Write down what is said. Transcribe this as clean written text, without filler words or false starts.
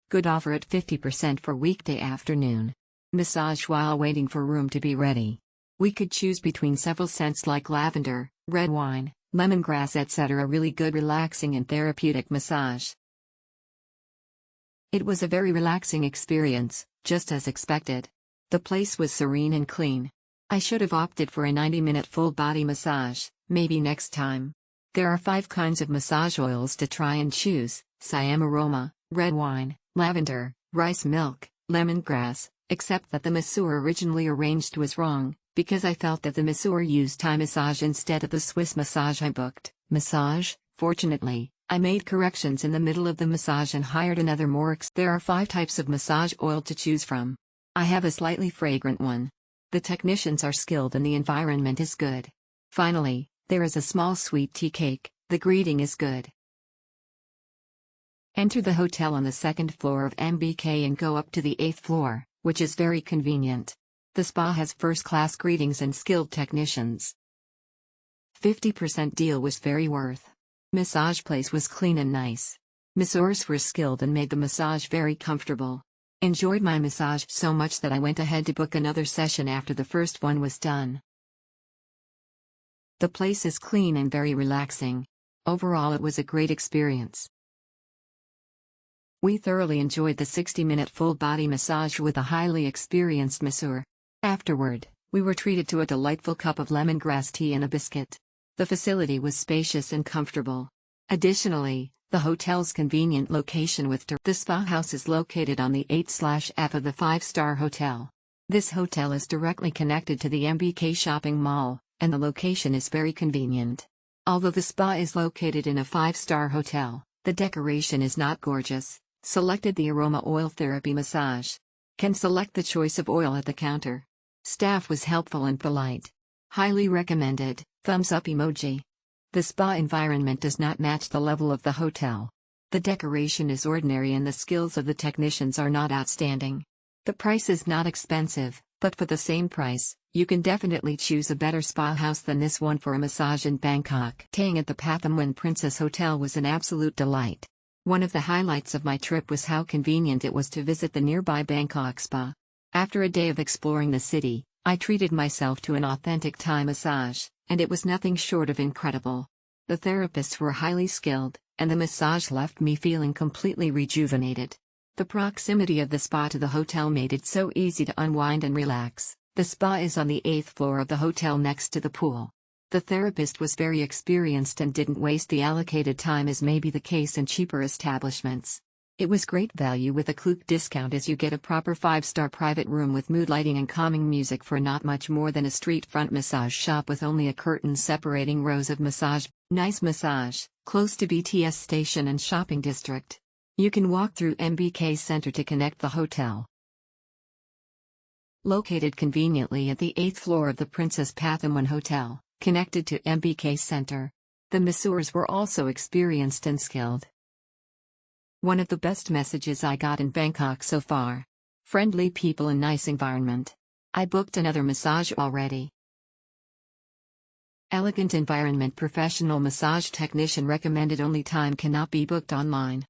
Good offer at 50% for weekday afternoon. Massage while waiting for room to be ready. We could choose between several scents like lavender, red wine, lemongrass, etc. Really good relaxing and therapeutic massage. It was a very relaxing experience, just as expected. The place was serene and clean. I should have opted for a 90-minute full-body massage, maybe next time. There are 5 kinds of massage oils to try and choose: Siam aroma, red wine, lavender, rice milk, lemongrass, except that the masseur originally arranged was wrong, because I felt that the masseur used Thai massage instead of the Swiss massage I booked. Massage, fortunately, I made corrections in the middle of the massage and hired another more There are 5 types of massage oil to choose from. I have a slightly fragrant one. The technicians are skilled and the environment is good. Finally, there is a small sweet tea cake. The greeting is good. Enter the hotel on the 2nd floor of MBK and go up to the 8th floor, which is very convenient. The spa has first-class greetings and skilled technicians. 50% deal was very worth. Massage place was clean and nice. Masseurs were skilled and made the massage very comfortable. Enjoyed my massage so much that I went ahead to book another session after the first one was done. The place is clean and very relaxing. Overall, it was a great experience. We thoroughly enjoyed the 60-minute full-body massage with a highly experienced masseur. Afterward, we were treated to a delightful cup of lemongrass tea and a biscuit. The facility was spacious and comfortable. Additionally, the hotel's convenient location with the spa house is located on the 8/F of the 5-star hotel. This hotel is directly connected to the MBK shopping mall, and the location is very convenient. Although the spa is located in a 5-star hotel, the decoration is not gorgeous. Selected the aroma oil therapy massage. Can select the choice of oil at the counter. Staff was helpful and polite. Highly recommended. Thumbs up emoji. The spa environment does not match the level of the hotel. The decoration is ordinary and the skills of the technicians are not outstanding. The price is not expensive, but for the same price, you can definitely choose a better spa house than this one for a massage in Bangkok. Staying at the Pathumwan Princess Hotel was an absolute delight. One of the highlights of my trip was how convenient it was to visit the nearby Bangkok Spa. After a day of exploring the city, I treated myself to an authentic Thai massage, and it was nothing short of incredible. The therapists were highly skilled, and the massage left me feeling completely rejuvenated. The proximity of the spa to the hotel made it so easy to unwind and relax. The spa is on the 8th floor of the hotel next to the pool. The therapist was very experienced and didn't waste the allocated time as may be the case in cheaper establishments. It was great value with a Klook discount as you get a proper 5-star private room with mood lighting and calming music for not much more than a street front massage shop with only a curtain separating rows of massage. Nice massage, close to BTS station and shopping district. You can walk through MBK Center to connect the hotel. Located conveniently at the 8th floor of the Princess Pathumwan Hotel, connected to MBK Center. The masseurs were also experienced and skilled. One of the best messages I got in Bangkok so far. Friendly people and nice environment. I booked another massage already. Elegant environment. Professional massage technician recommended. Only time cannot be booked online.